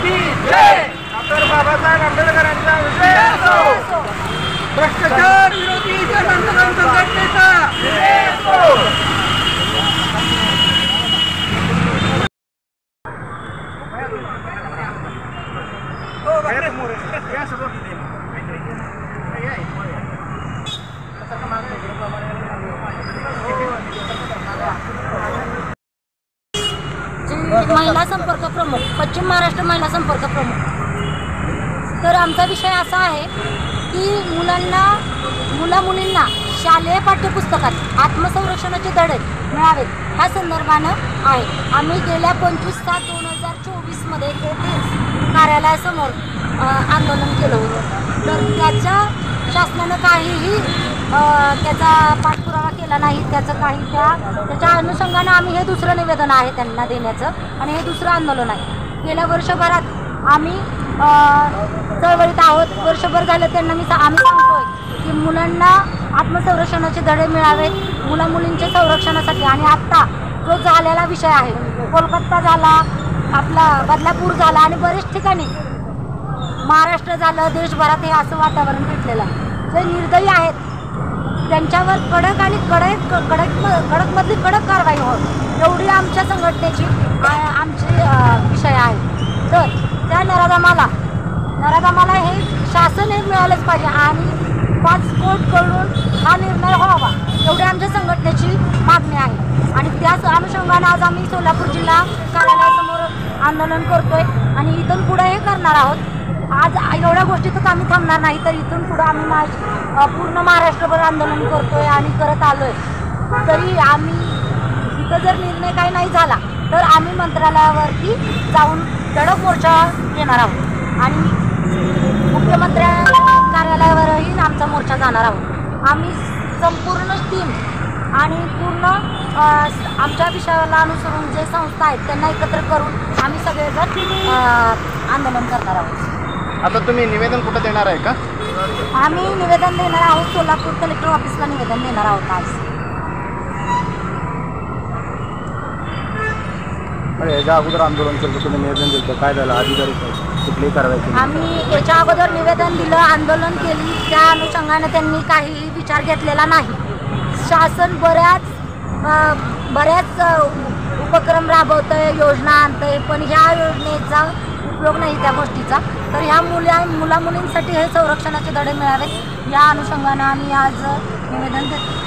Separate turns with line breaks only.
की जय। डॉक्टर बाबासाहेब आंबेडकरांचा विजय असो। भ्रष्टाचार विरोधी जन आंदोलन संघटनेचा विजय असो।
महिला संपर्क प्रमुख, पश्चिम महाराष्ट्र महिला संपर्क प्रमुख। तर आमचा विषय असा आहे की मुला मुलींना शालेय पाठ्यपुस्तकात आत्मसंरक्षणाचे धडे मिळावेत ह्या संदर्भानं आहे। आम्ही गेल्या 25/7/2024 मध्ये तेथेच कार्यालयासमोर आंदोलन केलं होतं। तर त्याच्या शासनानं काहीही त्याचा पाठपुरावा केला नाही। त्याच्या अनुषंगानं आम्ही हे दुसरं निवेदन आहे त्यांना देण्याचं आणि हे दुसरं आंदोलन आहे। गेल्या वर्षभरात आम्ही चळवळीत आहोत। वर्षभर झालं त्यांना आम्ही सांगतोय की मुलांना आत्मसंरक्षणाचे धडे मिळावेत मुलींच्या संरक्षणासाठी। आणि आत्ता जो झालेला विषय आहे, कोलकाता झाला, आपला बदलापूर झाला आणि बरेच ठिकाणी महाराष्ट्र झालं, देशभरात हे असं वातावरण भेटलेलं आहे। जे निर्दयी आहेत त्यांच्यावर कडक आणि कडकमधली कडक कारवाई होईल एवढी आमच्या संघटनेची आमची विषय आहे। तर त्या नराधमाला हे शासन हे मिळालंच पाहिजे आणि 5 कोर्टकडून हा निर्णय व्हावा एवढी आमच्या संघटनेची मागणी आहे। आणि त्याच अनुषंगाने आज आम्ही सोलापूर जिल्हा कार्यालयासमोर आंदोलन करतोय आणि इथून पुढे हे करणार आहोत। आज एवढ्या गोष्टीतच आम्ही थांबणार नाही, तर इथून पुढे आम्ही पूर्ण महाराष्ट्रभर आंदोलन करतोय आणि करत आलोय। तरी आम्ही इथं जर निर्णय काही नाही झाला तर आम्ही मंत्रालयावरती जाऊन धडक मोर्चा घेणार आहोत आणि मुख्यमंत्र्यांच्या कार्यालयावरही आमचा मोर्चा जाणार आहोत। आम्ही संपूर्ण टीम आणि पूर्ण आमच्या विषयाला अनुसरून जे संस्था आहेत त्यांना एकत्र करून आम्ही सगळेजण आंदोलन करणार आहोत।
आता तुम्ही निवेदन कुठं देणार आहे का?
आम्ही निवेदन देणार आहोत, सोलापूर कलेक्टर ऑफिसला निवेदन देणार आहोत आज।
याच्या अगोदर आंदोलन केलं, तुम्ही निवेदन दिलं, काय झालं? अधिकारी कुठली कारवाई केली?
आम्ही याच्या अगोदर निवेदन दिलं, आंदोलन केली, त्या अनुषंगाने त्यांनी काहीही विचार घेतलेला नाही। शासन बऱ्याच उपक्रम राबवतंय, योजना आणतंय, पण ह्या योजनेचा उपयोग नाही त्या गोष्टीचा। तर ह्या मुलींसाठी हे संरक्षणाचे धडे मिळावेत या अनुषंगाने आम्ही आज निवेदन देतो।